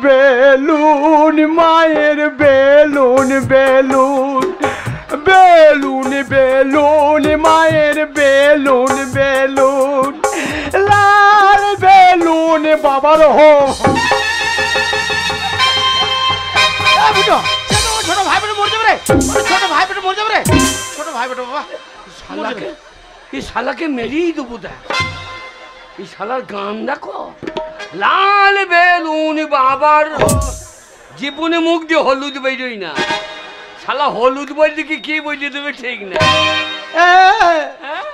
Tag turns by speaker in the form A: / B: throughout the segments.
A: Balloon মায়ের balloon balloon balloon balloon মায়ের balloon balloon লাল balloon বাবার হো
B: ছোট ভাই বেটা মরে যাবে রে ছোট ভাই বেটা মরে যাবে রে ছোট ভাই বেটা বাবা
C: শালাকে এই শালাকে মেরেই দেবো দেখ এই শালার গান দেখো লাল বেলুন বাবার জীবনে মুখ দিয়ে হলুদ বেরোই না শালা হলুদ বলতে কি বলে দেবে ঠিক না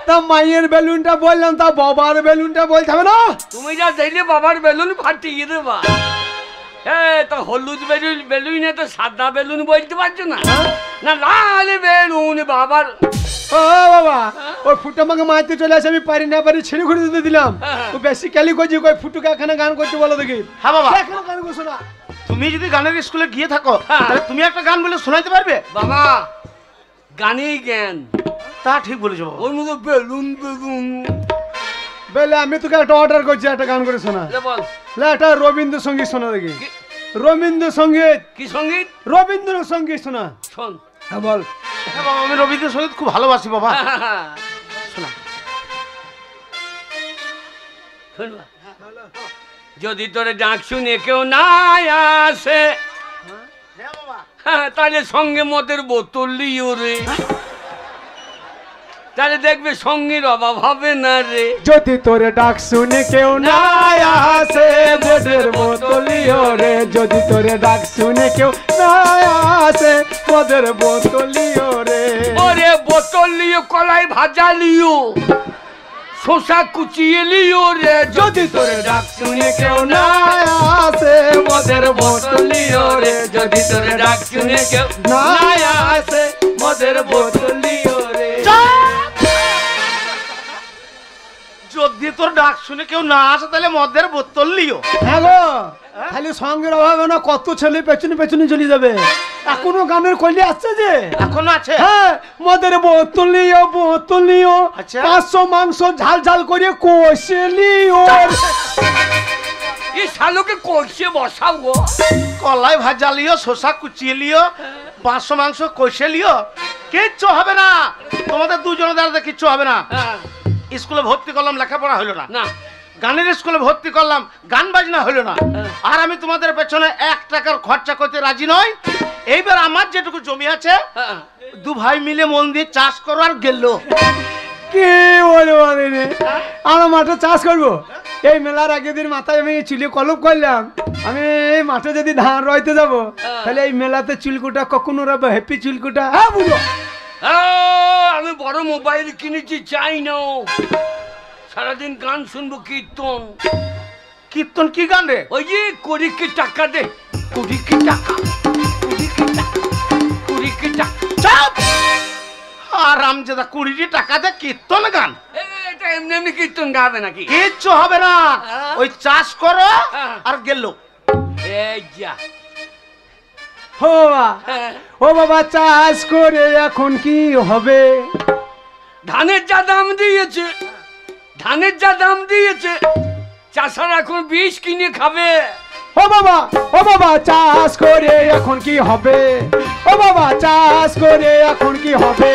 A: তা মায়ের বেলুনটা বললাম তা বাবার বেলুনটা বলতে হবে না
C: তুমি যা চাইলে বাবার বেলুন ফাটিয়ে দেবা তা হলুদ বেলুন না তো সাদা বেলুন বলতে পারছো না না লাল বেলুন বাবার
A: ও বাবা ওই ফুটো আমাকে মারতে চলে আসে আমি পারি না পারি ছেড়ে ঘুরে দিতে দিলাম ও বেশি ক্যালি করছি কই ফুটুকে এখানে গান করতে বলো দেখি
B: হ্যাঁ বাবা
A: এখানে গান করছো না
B: তুমি যদি গানের স্কুলে গিয়ে থাকো তাহলে তুমি একটা গান বলে শোনাইতে পারবে
C: বাবা গানেই জ্ঞান
B: তা ঠিক বলেছো বাবা
C: ওর মতো বেলুন বেলুন
A: বেলে আমি তোকে একটা অর্ডার করছি একটা গান করে শোনা
C: বল
A: একটা রবীন্দ্রসঙ্গীত শোনা দেখি রবীন্দ্রসঙ্গীত
C: কি সঙ্গীত
A: রবীন্দ্রসঙ্গীত শোনা
C: শোন
A: হ্যাঁ বল
B: হ্যাঁ বাবা আমি রবীন্দ্রসঙ্গীত খুব ভালোবাসি বাবা শোনা
C: শুনবা যদি তোরে ডাক শুনে কেউ না আসে তাহলে সঙ্গে মদের বোতল লিও রে তাহলে দেখবে সঙ্গের অভাব হবে না রে
A: যদি তোরে ডাক শুনে কেউ না আসে মদের বোতলিও রে যদি তোরে ডাক শুনে কেউ না আসে মদের বোতলিও রে
C: ওরে বোতল লিও কলাই ভাজা লিও শসা কুচিয়ে লিও রে
A: যদি তোরে ডাক শুনে কেউ না আসে মদের বোতলিও রে যদি তোরে ডাক শুনে কেউ না আসে মদের বোতলিও রে
B: যদি তোর ডাক শুনে কেউ না আসে তাহলে মদের বোতল লিও
A: হ্যাঁ গো খালি সঙ্গের অভাবে না কত ছেলে পেছনে পেছনে চলে যাবে এখনো গানের কলি আসছে যে
B: এখনো আছে
A: হ্যাঁ মদের বোতলিও
B: আচ্ছা
A: 500 মাংস ঝাল ঝাল করে কষে লিও
C: এই শালোকে কষে বসাও গো
B: কলাই ভাজা লিও শসা কুচিয়ে লিও 500 মাংস কষে লিও কিচ্ছু হবে না তোমাদের দুজনের দ্বারা কিচ্ছু হবে না স্কুলে ভর্তি করলাম লেখাপড়া হলো না
C: না
B: গানের স্কুলে ভর্তি করলাম গান বাজনা হলো না আর আমি তোমাদের পেছনে 1 টাকার খরচা করতে রাজি নই এইবার আমার যেটুকু জমি আছে দু ভাই মিলে মন দিয়ে চাষ করো আর গেল
A: কি বলে বলে রে আমরা মাঠে চাষ করবো এই মেলার আগের দিন মাথায় আমি চুলে কলপ করলাম আমি এই মাঠে যদি ধান রইতে যাবো তাহলে এই মেলাতে চুলকুটা কখনো রাখবো হ্যাপি চুলকুটা হ্যাঁ বুঝো
C: আমি বড় মোবাইল কিনেছি চাই না সারাদিন গান শুনবো কীর্তন
B: কীর্তন কি গান রে
C: ওই যে কুড়ি কি টাকা দে কুড়ি কি টাকা কুড়ি কি টাকা
B: চাপ আর রামজাদা 20 টাকা দে কীর্তন গান
C: এটা এমনি এমনি কীর্তন গাবে নাকি
B: কিচ্ছু হবে না ওই চাষ করো আর গেল
C: এই যা
A: ও বাবা চাষ করে এখন কি হবে
C: ধানের যা দাম দিয়েছে চাষার এখন বিষ কিনে খাবে
A: ও বাবা চাষ করে এখন কি হবে ও বাবা চাষ করে এখন কি হবে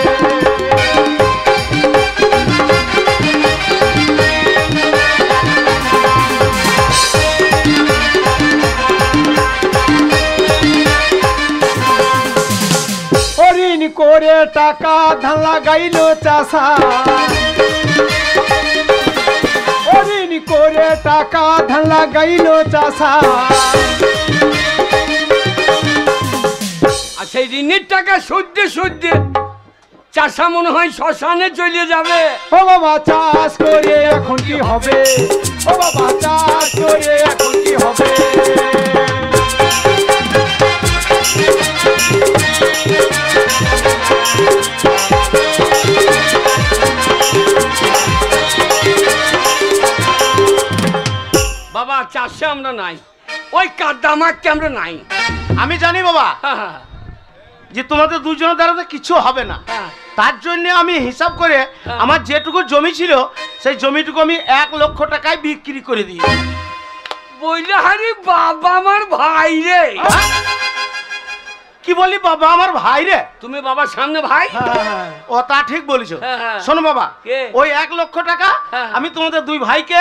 A: ঋণ করে টাকা ধান লাগাইল চাষা ঋণ করে টাকা ধান লাগাইল চাষা
C: আর সেই ঋণের টাকা সুদে চাষা মনে হয় শ্মশানে চলে যাবে
A: ও বাবা চাষ করে এখন কি হবে ও বাবা চাষ করে এখন কি হবে
C: বাবা চাষে আমরা নাই ওই কাদা মাঠে আমরা নাই
B: আমি জানি বাবা যে তোমাদের দুজনের দ্বারা তো কিছু হবে না তার জন্য আমি হিসাব করে আমার যেটুকু জমি ছিল সেই জমিটুকু আমি 1 লক্ষ টাকায় বিক্রি করে দিই
C: বললে হারি বাবা আমার ভাই রে।
B: কি বলি বাবা আমার ভাই রে?
C: তুমি বাবার সামনে ভাই?
B: ও তা ঠিক বলেছো।
C: হ্যাঁ।
B: শোনো বাবা,
C: কে?
B: ওই 1 লক্ষ টাকা
C: হ্যাঁ।
B: আমি তোমাদের দুই ভাইকে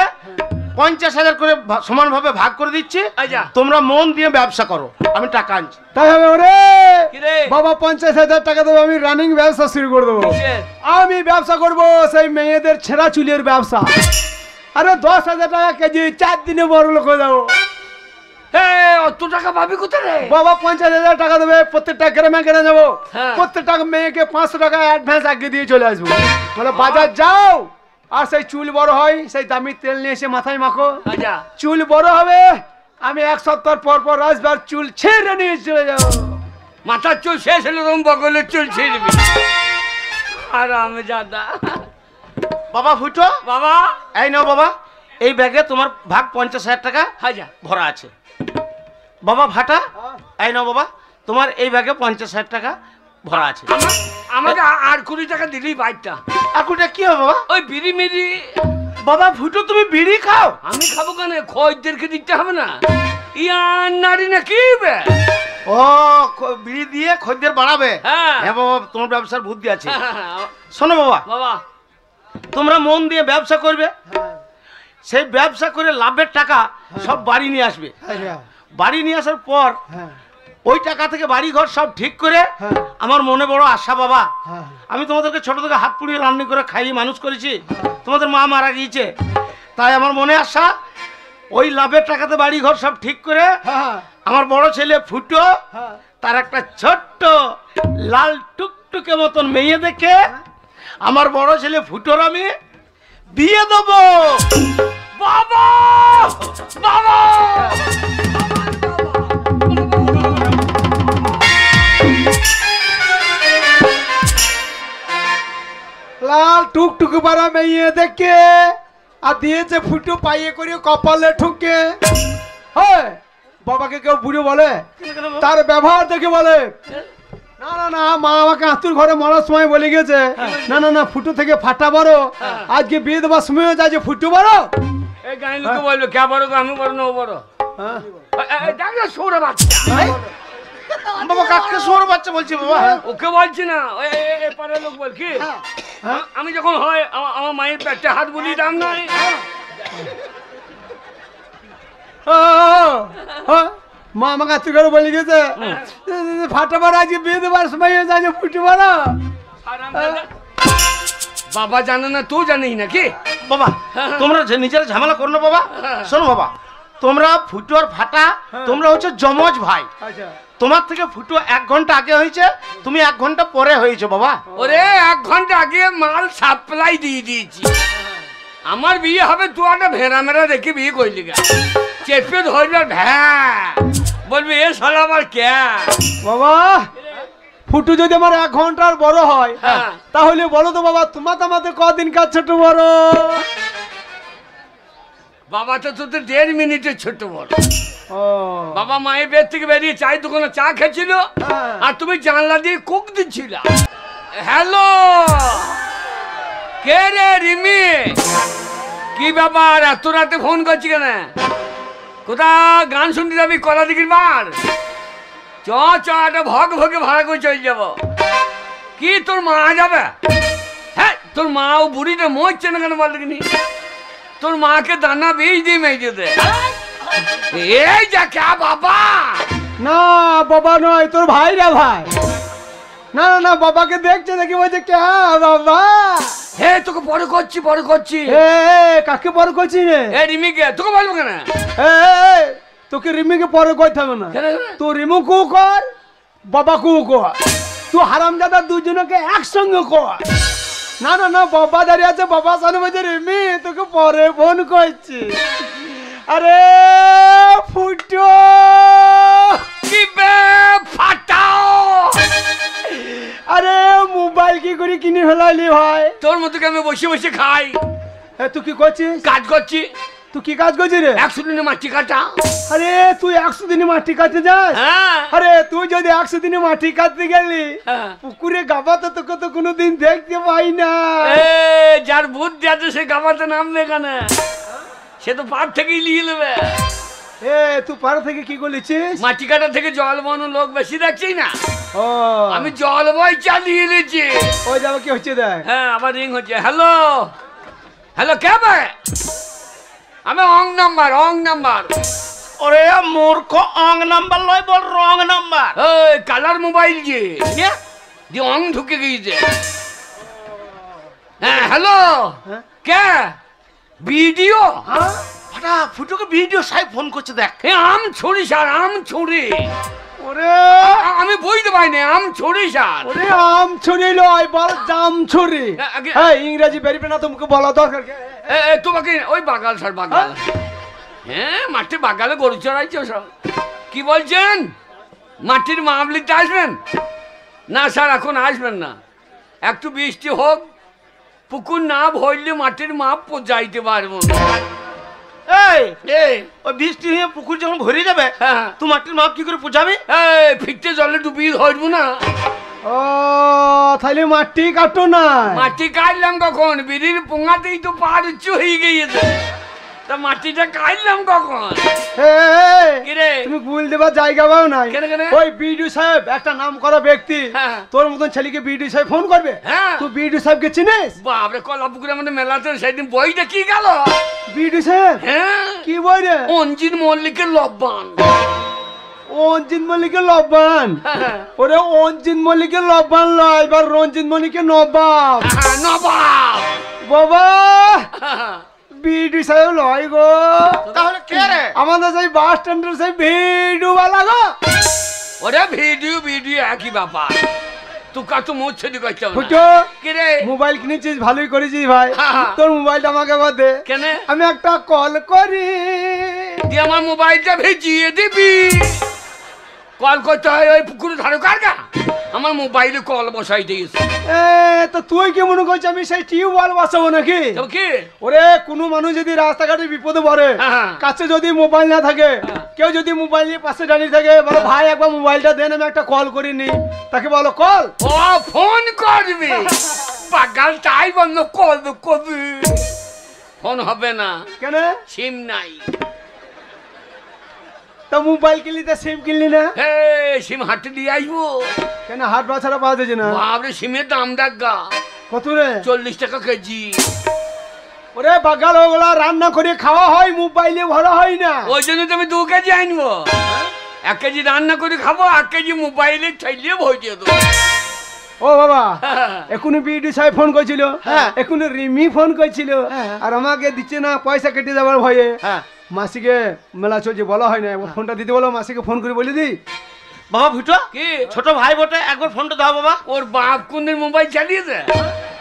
B: 50,000 করে সমানভাবে ভাগ করে দিচ্ছি।
C: আচ্ছা।
B: তোমরা মন দিয়ে ব্যবসা করো, আমি টাকা আনছি।
A: তাই হবে ওরে
C: কি রে?
A: বাবা 50,000 টাকা দেবো, আমি রানিং ব্যবসা শুরু করে দেবো।
C: কিসের?
A: আমি ব্যবসা করব সেই মেয়েদের ছেঁড়া চুলের ব্যবসা। আরে 10,000 টাকা কেজি, 4 দিনে বড় লোক হয়ে যাবো।
C: অত টাকা পাবি কোথায় রে?
A: বাবা 50,000 টাকা দেবে, প্রত্যেকটা গ্রামে গ্রামে যাবো,
C: হ্যাঁ।
A: প্রত্যেকটা মেয়েকে 500 টাকা অ্যাডভান্স আগে দিয়ে চলে আসবো। মানে বাজার যাও, আর সেই চুল বড় হয় সেই দামি তেল নিয়ে এসে মাথায় মাখো।
C: আচ্ছা।
A: চুল বড় হবে, আমি 1 সপ্তাহ পর পর আসবার চুল ছেড়ে নিয়ে চলে যাবো।
C: মাথার চুল শেষ হলে তোম বগলের চুল ছিঁড়বি। আর আমি দাদা।
B: বাবা ফুটো,
C: বাবা
B: এই নাও বাবা, এই ব্যাগে তোমার ভাগ 50,000 টাকা
C: হাজা।
B: ভরা আছে। বাবা ভাটা, এই নাও বাবা, তোমার এই ব্যাগে 50,000 টাকা ভরা আছে।
C: আমাকে আর 20 টাকা দিলেই বাইকটা।
B: আকুটা কি হবে বাবা?
C: ওই বিড়ি মিড়ি।
B: বাবা ফুটো, তুমি বিড়ি খাও?
C: আমি খাবো কেন? খদ্দেরকে দিতে হবে না? ইয়ার নারী না কি বে?
B: ও বিড়ি দিয়ে খদ্দের বাড়াবে?
C: হ্যাঁ।
B: হ্যাঁ বাবা, তোমার ব্যবসার বুদ্ধি আছে।
C: হ্যাঁ।
B: শোনো বাবা,
C: বাবা
B: তোমরা মন দিয়ে ব্যবসা করবে, সেই ব্যবসা করে লাভের টাকা সব বাড়ি নিয়ে আসবে। বাড়ি নিয়ে আসার পর ওই টাকা থেকে বাড়ি ঘর সব ঠিক করে আমার মনে বড় আশা বাবা, আমি তোমাদেরকে ছোট থেকে হাত পুড়িয়ে রান্না করে খাইয়ে মানুষ করেছি, তোমাদের মা মারা গিয়েছে, তাই আমার মনে আশা ওই লাভের টাকাতে বাড়ি ঘর সব ঠিক করে আমার বড় ছেলে ফুটো তার একটা ছোট্ট লাল টুকটুকে মতন মেয়ে দেখে আমার বড় ছেলে ফুটোর আমি বিয়ে দেবো।
C: বাবা বাবা
A: লাল টুকটুক পারা মেয়ে দেখে আর দিয়েছে ফুটো পাইয়ে করে কপালে ঠুকে। হ্যাঁ, বাবাকে কেউ বুড়ো বলে? তার ব্যবহার দেখে বলে। না না না, মা আমাকে আতুর ঘরে মরার সময় বলে গেছে, না না না ফুটো থেকে ফাটা বড়, আজকে বিয়ে দেওয়ার সময়ও যায় যে ফুটো বড়।
C: এই গায়ে লোকে বলবে কে বড় গো, আমি বড় না ও বড়? দেখ না সৌরা বাচ্চা।
B: বাবা কাকে সোর বাচ্চা বলছি বাবা?
C: ওকে বলছি না, ওই পাড়ার লোক বল কি আমি যখন হয় আমার মায়ের পেটে হাত বুলিয়ে দাম নাই।
A: মা আমাকে আতুর ঘরে বলে গেছে ফাটা বড়, আজকে বিয়ে দেওয়ার সময়ও যায় যে ফুটো বড়।
C: বাবা জানে না, তুই জানিস না কি?
B: বাবা তোমরা নিজেরা ঝামেলা করো না বাবা। শোনো বাবা, তোমরা ফুটো আর ফাটা তোমরা হচ্ছে যমজ ভাই।
A: আচ্ছা,
B: তোমার থেকে ফুটো 1 ঘন্টা আগে হয়েছে, তুমি 1 ঘন্টা পরে হয়েছো বাবা।
C: ওরে 1 ঘন্টা আগে মাল সাপ্লাই দিয়ে দিয়েছি। আমার বিয়ে হবে, তুই একটা ভেড়া মেরা দেখে বিয়ে করলি গা, চেপে ধরবে ভ্যা, বলবি এ শালা আমার ক্যা।
A: বাবা ফুটু যদি আমার 1 ঘন্টার বড় হয়,
C: হ্যাঁ।
A: তাহলে বলো তো বাবা, তোমার আমাদের কদিন কাজ ছোট বড়?
C: বাবা তো তোদের 1.5 মিনিটের ছোট বড়।
A: ও
C: বাবা মায়ের বেদ থেকে বেরিয়ে চাই দোকানে চা খেয়েছিল,
A: হ্যাঁ।
C: আর তুমি জানলা দিয়ে কোক দিচ্ছিল। হ্যালো, কে রে রিমি? কি ব্যাপার এত রাতে ফোন করছি কেন? কোথা গান শুনতে যাবি? কলা দিঘির মার চ চ, একটা ভগ ভগে ভাড়া করে চলে যাব। কি তোর মা যাবে? হ্যাঁ, তোর মা ও বুড়িটা মরছে না কেন বল দেখিনি? তোর মাকে দানা বীজ দিয়ে মেজে দে। এই যা কে বাবা?
A: না বাবা নয়, তোর ভাই রে ভাই। না না না, বাবাকে দেখছে দেখি বলছে কে বাবা।
C: হে তোকে বড় করছি বড় করছি।
A: এ কাকে পরে করছিস রে?
C: এ রিমিকে তোকে বলবো কেন?
A: এ তোকে রিমিকে পরে করতে হবে না,
C: কেন?
A: তুই রিমু কু কর, বাবা কু কর, তুই হারামজাদা দুজনকে একসঙ্গে কর। না না না, বাবা দাঁড়িয়ে আছে, বাবা সামনে বলছে রিমি তোকে পরে ফোন করছি। আরে ফুটো
C: কি বে ফাটাও।
A: আরে মোবাইল কি করে কিনে ফেলাইলি ভাই?
C: তোর মতো আমি বসে বসে খাই,
A: তুই কি করছিস?
C: কাজ করছি।
A: তুই কি কাজ করছিস রে?
C: 100 দিনে মাটি কাটা।
A: আরে তুই 100 দিনে মাটি কাটতে যাস?
C: হ্যাঁ
A: আরে তুই যদি 100 দিনে মাটি কাটতে গেলি,
C: হ্যাঁ।
A: পুকুরে গাবাতে তোকে তো কোনোদিন দেখতে পাই না।
C: এ যার বুদ্ধি আছে সে গামাতে নামবে কেন? সে তো পার থেকেই নিয়ে নেবে।
A: এ তুই পাড়া থেকে কি করলিছিস?
C: মাটি কাটা থেকে জল বানো লোক বেশি দেখছি না,
A: ও
C: আমি জল বই চালিয়ে নিয়েছি।
A: ওই যাবো কি হচ্ছে দেখ।
C: হ্যাঁ আবার রিং হচ্ছে। হ্যালো হ্যালো, কে ভাই? আমি অং নাম্বার।
B: ওরে মূর্খ, অং নাম্বার লয়, বল রং নাম্বার।
C: ওই কালার মোবাইল যে
B: কে?
C: যে অং ঢুকে গিয়েছে। হ্যাঁ হ্যালো,
A: হ্যাঁ?
C: কে? ভিডিও?
B: ফাটা ফুটুকে ভিডিও সাহেব ফোন করছে দেখ।
C: এ আম ছুরি স্যার, আম ছুরি।
A: ওরে
C: আমি বুঝতে পারিনি, আম ছুরি স্যার।
A: ওরে আম ছুরি লয়, বল জাম ছুরি।
C: আগে-
A: হ্যাঁ ইংরেজি বেরিবে না, তোমাকে বলা দরকার কি?
C: তোমাকে ওই বাগাল স্যার, বাগাল। হ্যাঁ মাঠে বাগালে গরু চড়াইছে সব। কি বলছেন? মাটির মামলিতে আসবেন? না স্যার এখন আসবেন না, একটু বৃষ্টি হোক, পুকুর না ভরলে মাটির মাপ যাইতে পারবো না।
B: এই ওই বৃষ্টি হয়ে পুকুর যখন ভরে যাবে,
C: হ্যাঁ
B: তুই মাটির মাপ কি করে পুজাবি?
C: এই ফিরতে জলে ডুবিয়ে ধরবো না।
A: ও তাহলে মাটি কাটো না।
C: মাটি কাটলাম কখন? বিড়ির পোঙাতেই তো পার উঁচু হয়ে গিয়েছে, তা মাটিটা কাটলাম কখন? কিরে?
A: তুমি গুল দেবার জায়গা পাও নাই।
C: কেন, কেন?
A: ওই বিডি সাহেব একটা নাম করা ব্যক্তি,
C: হ্যাঁ।
A: তোর মতন ছেলেকে বিডি সাহেব ফোন করবে?
C: হ্যাঁ।
A: তুই বিডি সাহেবকে চিনিস?
C: বাপরে, কলাপুকুরে আমাদের মেলাতে সেদিন বইটা কি গেল?
A: বিডি সাহেব
C: হ্যাঁ
A: কি বই রে?
C: অঞ্জিত মল্লিকের লব্বান।
A: অঞ্জিত মল্লিকের লব্বান? ওরে অঞ্জিত মল্লিকের লব্বান লয়, এবার রঞ্জিত মল্লিকের নবাব।
C: নবাব
A: বাবা বিডি সাহেব লয় গো।
B: তাহলে কে রে?
A: আমাদের সেই বাস স্ট্যান্ডের সেই ভিডিওওয়ালা গো।
C: ওরে ভিডিও একই ব্যাপার, তুই কাতো মোট ছেড়ে করতে হবে
A: ফুটো
C: কি রে?
A: মোবাইল কিনেছিস, ভালোই করেছিস ভাই।
C: হ্যাঁ।
A: তোর মোবাইলটা আমাকে একবার দে।
C: কেন?
A: আমি একটা কল করি।
C: দিয়ে আমার মোবাইলটা ভেজিয়ে দিবি। কল করতে হয় ওই পুকুরে ধারে কারগা, আমার মোবাইলে কল বসাই দিয়েছে।
A: তো তুই কি মনে করছিস আমি সেই টিউবওয়েল বসাবো নাকি?
C: তবে কি?
A: ওরে কোনো মানুষ যদি রাস্তাঘাটে বিপদে পড়ে,
C: হ্যাঁ।
A: কাছে যদি মোবাইল না থাকে, কেউ যদি মোবাইল নিয়ে পাশে দাঁড়িয়ে থাকে, বলো ভাই একবার মোবাইলটা দেন, আমি একটা কল করিনি, তাকে বলো কল।
C: ও ফোন করবি? পাগাল তাই বন্ধ করবি। ফোন হবে না,
A: কেন?
C: সিম নাই।
A: তা মোবাইল কিনলি, তা সিম কিনলি না
C: হে সিম হাটে দিয়ে আসবো।
A: কেন? হাট বাছাড়া পাওয়া যাচ্ছে না?
C: বাবরে সিমের দাম দেখা
A: কত রে?
C: 40 টাকা কেজি।
A: ওরে বাগাল ওগুলা রান্না করে খাওয়া হয়, মোবাইলে ভরা হয় না।
C: ওই জন্য তো আমি 2 কেজি আনবো, 1 কেজি রান্না করে খাবো, 1 কেজি মোবাইলে ঠাইলিয়ে ভরিয়ে দেবো।
A: ও বাবা এখনো বিডি সাহেব ফোন করেছিল, এখনো রিমি ফোন করেছিল, আর আমাকে দিচ্ছে না পয়সা কেটে যাবার ভয়ে। মাসিকে মেলা চলছে বলা হয় না, ফোনটা দিতে বলো, মাসিকে ফোন করে বলে দিই।
B: বাবা ফুটো
C: কি?
B: ছোট ভাই বটে, একবার ফোনটা দাও বাবা।
C: ওর বাপ কোনদিন মোবাইল চালিয়েছে?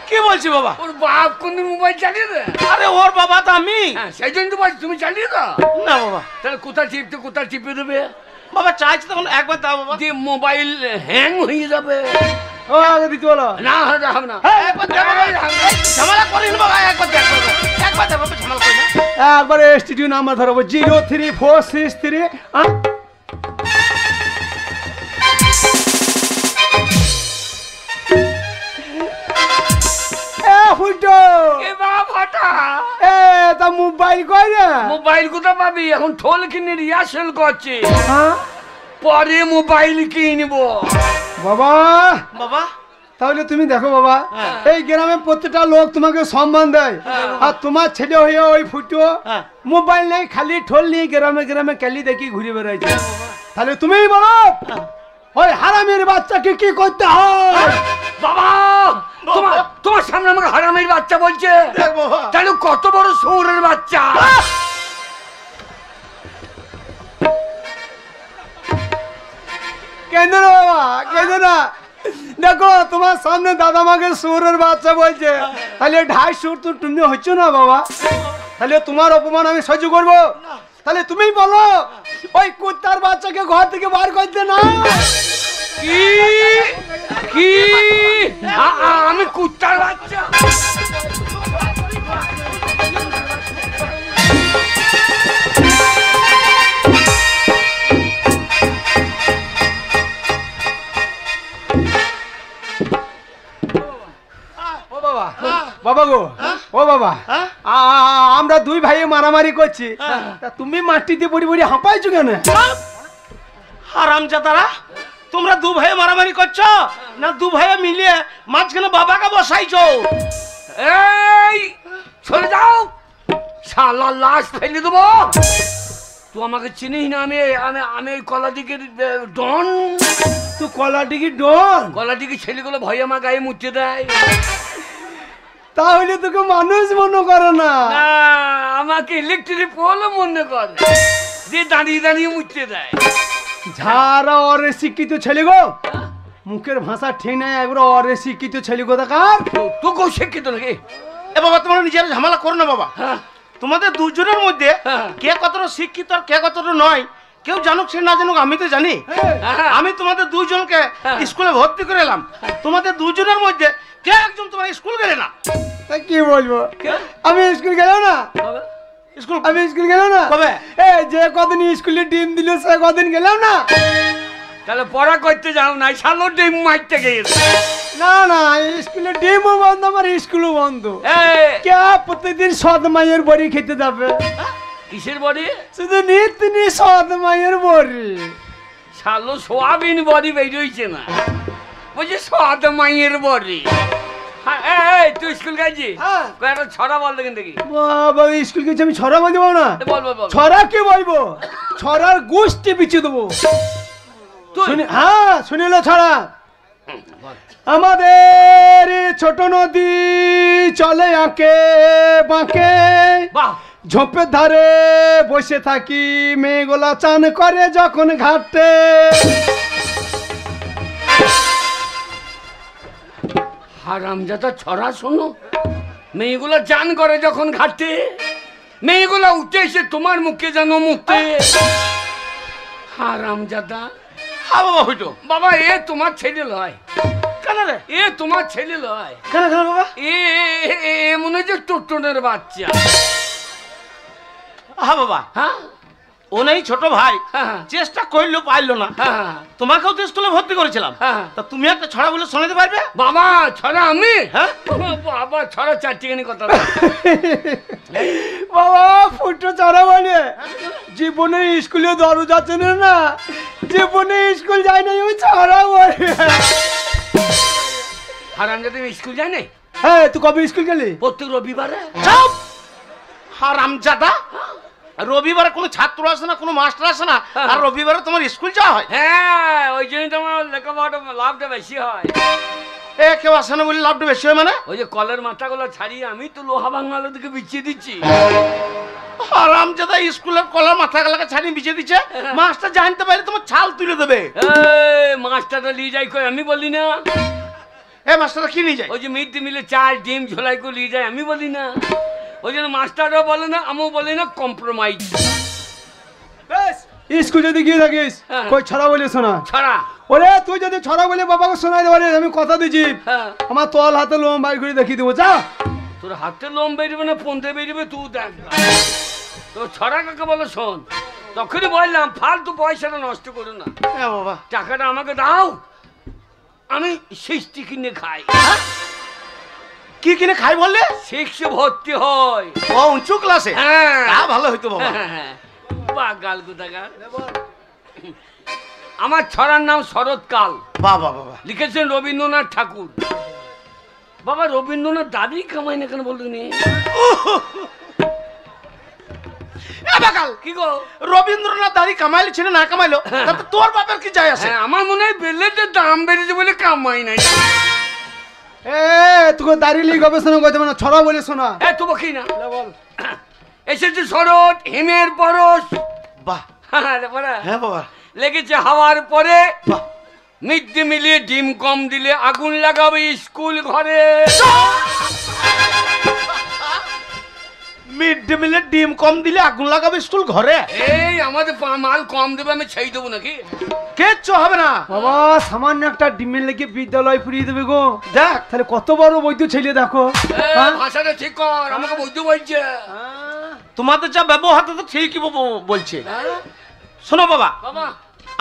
B: কি বলছি বাবা?
C: ওর বাপ কোনদিন মোবাইল চালিয়েছে?
B: আরে ওর বাবা তো আমি।
C: হ্যাঁ সেই জন্য তো বলছি তুমি চালিয়ে দাও।
B: না বাবা।
C: তাহলে কোথায় চিপে দেবে?
B: বাবা চাইছি তখন একবার দাও বাবা।
C: যে মোবাইল হ্যাং হয়ে যাবে।
A: ও আগে দিতে বলো।
C: না হবে না।
B: একবার দে বাবা। ঝামেলা করিস বাবা, একবার দে বাবা। একবার দে বাবা, ঝামেলা করিস না।
A: একবার স্টুডিও নাম্বার ধরবো 03463। তা মোবাইল কই রে?
C: মোবাইল কোথা পাবি? এখন ঠোল কিনে রিহার্সেল করছে,
A: হ্যাঁ?
C: পরে মোবাইল কিনবো।
A: বাবা
B: বাবা
A: তাহলে তুমি দেখো বাবা, এই গ্রামে প্রত্যেকটা লোক তোমাকে সম্মান দেয়, আর তোমার ছেলে হয়ে ওই ফুটো মোবাইল নেই, খালি ঠোল নিয়ে গ্রামে গ্রামে ক্যালি দেখি ঘুরে বেড়াইছে। তাহলে তুমিই বলো ওই হারামের বাচ্চাকে কি করতে হয়?
C: বাবা তোমার সামনে আমাকে হারামের বাচ্চা বলছে,
B: দেখ বাবা।
C: তাহলে কত বড় শহরের বাচ্চা।
A: কেন না বাবা, কেন না? দেখো তোমার সামনে দাদা মাকে সুরের বাচ্চা বলছে, তাহলে 2.5 সুর তো তুমি হচ্ছ না বাবা, তাহলে তোমার অপমান আমি সহ্য করবো? তাহলে তুমি বলো ওই কুত্তার বাচ্চাকে ঘর থেকে বার করতে না।
C: কি কি আমি কুত্তার বাচ্চা?
A: বাবা গো, ও বাবা আমরা দুই ভাইয়ে মারামারি করছি, তা তুমি মাটিতে পড়ি পড়ি হাঁপাইছো কেন?
B: হারামজাদারা, তোমরা দু ভাই মারামারি করছো না দু ভাই মিলিয়ে মাঝখানে বাবাকে বসাইছো?
C: এই চলে যাও, শালা লাশ ফেলে দেবো। তুই আমাকে চিনিস না? আমি আমি আমি এই কলাদিকে ডন।
A: তুই কলাটিকি ডন?
C: কলাদিকে ছেলেগুলো ভয় আমার গায়ে মুচ্ছে দেয়।
A: তাহলে তোকে মানুষ মনে করে না?
C: না, আমাকে ইলেকট্রিক পোলও মনে করে, যে দাঁড়িয়ে দাঁড়িয়ে মুচ্ছে দেয়।
A: যারা অরে শিক্ষিত ছেলে গো, মুখের ভাষা ঠিক নাই, একবার অরে শিক্ষিত ছেলে গো দেখার।
C: তো কেউ শিক্ষিত নাকি?
B: এ বাবা, তোমরা নিজেরা ঝামেলা করো না বাবা।
C: হ্যাঁ,
B: তোমাদের দুজনের মধ্যে কে কতটা শিক্ষিত আর কে কতটা নয়, কেউ জানুক সে না জানুক, আমি তো জানি। আমি তোমাদের দুজনকে স্কুলে ভর্তি করে এলাম, তোমাদের দুজনের মধ্যে কে একজন তোমার স্কুল গেলে না।
A: তা কি বলবো, আমি স্কুল গেলাম না।
B: স্কুল
A: আমি স্কুল গেলাম না
B: কবে?
A: এই যে কদিন স্কুলে ডিম দিল সে কদিন গেলাম না।
C: তাহলে পড়া করতে যাও না, শালো ডিম মারতে গেছে।
A: না না, স্কুলে ডিমও বন্ধ, আমার স্কুলও বন্ধ।
C: এই,
A: কে প্রতিদিন সদ মায়ের বড়ি খেতে যাবে?
C: কিসের বডি?
A: শুধু নিত্যনি সদ মায়ের বড়ি।
C: শালো সোয়াবিন বডি বেরিয়েছে না, বলছি সাদ মাইয়ের বডি। হ্যাঁ, এই তুই স্কুল গেছি?
A: হ্যাঁ।
C: কয়েকটা ছড়া বল দেখেন দেখি।
A: বাবা, স্কুল গেছি আমি ছড়া বলবো না?
C: বল বল বল।
A: ছড়া কি বলবো, ছড়ার গোষ্ঠী পিছিয়ে দেবো।
C: তুই
A: হ্যাঁ, শুনিল ছড়া। আমাদের ছোট নদী চলে আঁকে বাঁকে,
C: বাহ,
A: ঝোপের ধারে বসে থাকি, মেয়েগুলা চান করে যখন ঘাটে।
C: হারামজাদা ছড়া শোনো। মেয়েগুলা চান করে যখন ঘাটে, মেয়েগুলা উঠে এসে তোমার মুখে যেন মুখতে। হারামজাদা।
B: হ্যাঁ বাবা, হইতো।
C: বাবা, এ তোমার ছেলে লয়।
B: কেন রে?
C: এ তোমার ছেলে লয়।
B: কেন কেন বাবা?
C: এ মনে হচ্ছে টোটনের বাচ্চা।
B: হ্যাঁ বাবা,
C: হ্যাঁ
B: ও নেই ছোট ভাই,
C: হ্যাঁ
B: চেষ্টা করলো পাইলো না।
C: হ্যাঁ
B: তোমাকেও তো স্কুলে ভর্তি করেছিলাম,
C: হ্যাঁ।
B: তা তুমি একটা ছড়া বলে শোনাতে পারবে?
C: বাবা, ছড়া আমি?
B: হ্যাঁ
C: বাবা, ছড়া চারটিখানি কথা বল।
A: বাবা, ফুটো ছড়া বলে জীবনে স্কুলে দরজা চেনে না, জীবনে স্কুল যায় না, ওই ছড়া বলে।
C: হারামজাদা, তুমি স্কুল যায় নাই?
A: হ্যাঁ, তুই কবে স্কুল গেলি?
C: প্রত্যেক রবিবারে।
B: চুপ! হারামজাদা, রবিবারে কোনো ছাত্র আসে না, কোনো মাস্টার আসে না, আর রবিবারে তোমার স্কুল যাওয়া হয়?
C: হ্যাঁ, ওই জন্যই তোমার লেখাপড়াটা লাভটা বেশি হয়।
B: এ কেউ আসে না বলে লাভটা বেশি হয় মানে?
C: ওই যে কলের মাথাগুলো ছাড়িয়ে আমি তো লোহা বাংলার দিকে বিছিয়ে দিচ্ছি।
B: হারামজাদা, স্কুলের কলার মাথা গলাকে ছাড়িয়ে বিছিয়ে দিচ্ছে, মাস্টার জানতে পারলে তোমার ছাল তুলে দেবে।
C: এই মাছটা নিয়ে যাই কই, আমি বলি না?
B: এ মাস্টারটা কি নিয়ে যায়?
C: ওই যে মিড ডে মিলে চাল ডিম ঝোলাই করে নিয়ে যায়, আমি বলি না? ওই জন্য মাস্টাররাও বলে না, আমিও বলি না, কম্প্রোমাইজ।
A: স্কুল যদি গিয়ে থাকিস,
C: হ্যাঁ।
A: কই ছড়া বলে শোনা।
C: ছড়া?
A: ওরে, তুই যদি ছড়া বলে বাবাকে শোনাই দেবে, আমি কথা দিচ্ছি,
C: হ্যাঁ।
A: আমার তল হাতে লোম বাই করে দেখিয়ে দেবো। যা।
C: তোর হাতে লোম বেরোবে না পন্থে বেরোবে, তুই দেখ। তোর ছড়া কাকে বলে শোন। তখনই বললাম ফালতু পয়সাটা নষ্ট করো না,
B: হ্যাঁ বাবা।
C: টাকাটা আমাকে দাও, আমি সিক্সটি কিনে খাই।
B: কি কিনে খাই বললে?
C: সিক্সে ভর্তি হয়।
B: ও উঁচু ক্লাসে?
C: হ্যাঁ।
B: তা ভালো হইতো বাবা।
C: বাগাল কোথাকার। আমার ছড়ার নাম শরৎকাল।
B: বাবা বাবা,
C: লিখেছেন রবীন্দ্রনাথ ঠাকুর। বাবা, রবীন্দ্রনাথ দাবি কামাই না কেন বলুন? কি গো,
B: রবীন্দ্রনাথ দাড়ি কামাইলে ছিল না কামাইলো, তাতে তোর বাপের কি যায় আসে?
C: হ্যাঁ, আমার মনে হয় বেলেটের দাম বেড়েছে বলে কামাই নাই।
A: এ, তোকে দাঁড়িয়ে গবেষণা করতে মানে ছড়া বলে শোনা।
C: এ তো বকি না, এসেছে শরৎ, হিমের পরশ।
B: বাহ। হ্যাঁ বাবা।
C: লেগেছে হাওয়ার পরে,
B: বাহ।
C: মিড ডে মিলে ডিম কম দিলে আগুন লাগাবে স্কুল ঘরে।
B: মিড ডে মিলে ডিম কম দিলে আগুন লাগাবে স্কুল ঘরে?
C: এই আমাদের মাল কম দেবে, আমি ছেই দেবো নাকি?
B: কিচ্ছু হবে না
A: বাবা, সামান্য একটা ডিমের লেগে বিদ্যালয় ফুরিয়ে দেবে গো।
B: দেখ।
A: তাহলে কত বড় বৈদ্য ছেলে দেখো। হ্যাঁ?
C: ভাষাটা ঠিক কর, আমাকে বৈদ্য বলছে।
B: তোমাদের যা ব্যবহার তো ঠিকই বলছে। শোনো বাবা,
C: বাবা,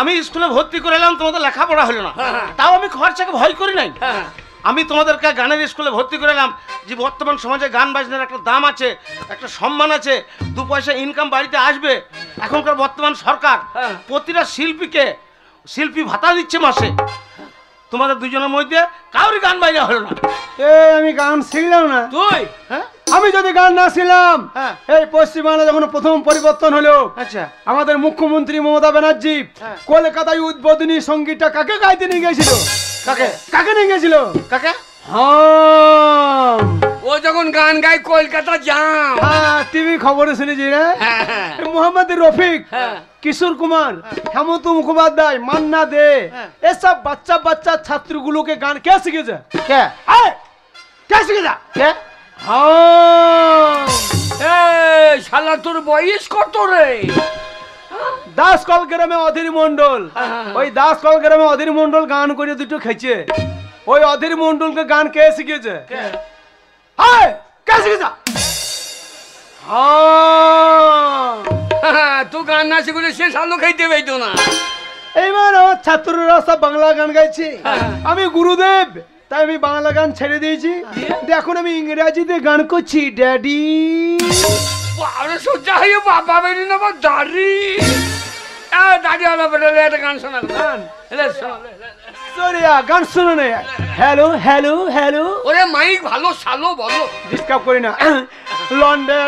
B: আমি স্কুলে ভর্তি করে এলাম, তোমাদের লেখাপড়া হলো না,
C: হ্যাঁ।
B: তাও আমি খরচাকে ভয় করি নাই।
C: হ্যাঁ।
B: আমি তোমাদেরকে গানের স্কুলে ভর্তি করালাম যে বর্তমান সমাজে গান বাজনার একটা দাম আছে, একটা সম্মান আছে, 2 পয়সা ইনকাম বাড়িতে আসবে। এখনকার বর্তমান সরকার
C: হ্যাঁ।
B: প্রতিটা শিল্পী ভাতা দিচ্ছে মাসে। তোমাদের দুজনের মধ্যে কারোরই গান বাজনা হলো না।
A: আমি গান শিখলাম না।
C: তুই
B: হ্যাঁ
A: আমি যদি গান না ছিলাম,
B: হ্যাঁ।
A: এই পশ্চিমবাংলা যখন প্রথম পরিবর্তন হলো,
B: আচ্ছা
A: আমাদের মুখ্যমন্ত্রী মমতা ব্যানার্জি
B: হ্যাঁ।
A: কলকাতায় উদ্বোধনী সঙ্গীতটা কাকে গাইতে নিয়ে গেছিল?
B: কাকে
A: কাকে নিয়ে গেছিল?
B: কাকে?
A: হ্যাঁ,
C: ও যখন গান গায় কলকাতা যাম।
A: টিভি খবরে শুনেছি রে।
C: হ্যাঁ, হ্যাঁ।
A: মোহাম্মদ রফিক,
C: হ্যাঁ।
A: কিশোর কুমার, হেমন্ত মুখোপাধ্যায়, মান্না দে,
B: হ্যাঁ।
A: এসব বাচ্চা ছাত্রগুলোকে গান কে শিখেছে?
B: কে?
A: কে শিখেছে?
B: কে?
C: এই শালা তোর বয়স কত রে?
A: দাসকল গ্রামে অধীর মন্ডল, ওই দাসকল গ্রামে অধীর মন্ডল গান করে দুটো খেয়েছে। ওই অধীর মন্ডলকে গান কে শিখেছে? কে শিখেছে?
C: তুই গান না শিখলে সে শালো খাইতে পাইতো না।
A: এইবার আমার ছাত্ররা সব বাংলা গান গাইছে, আমি গুরুদেব, তাই আমি বাংলা গান ছেড়ে দিয়েছি। এখন আমি ইংরেজিতে গান করছি। ড্যাডি
C: আরে সোজা হয়ে বাবা বেরিয়ে নেবো দাড়ি। দাড়ি হলো বেটা, একটা গান শোনা।
A: গান
C: শোনা।
A: সরিয়া গান শুনো না। হ্যালো হ্যালো হ্যালো,
C: ওরে মাইক ভালো শালো বলো।
A: ডিস্টার্ব করি না। লন্ডে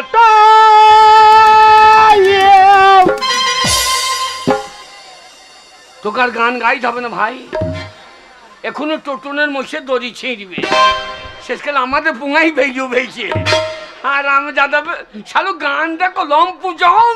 C: তোকার গান গাইতে হবে না ভাই, এখনো টোটনের মশে দড়ি ছিঁড়বে। শেষকালে আমাদের পুঙাই ভেজে আর আমি দাদা শালো গানটা কলম পুজাও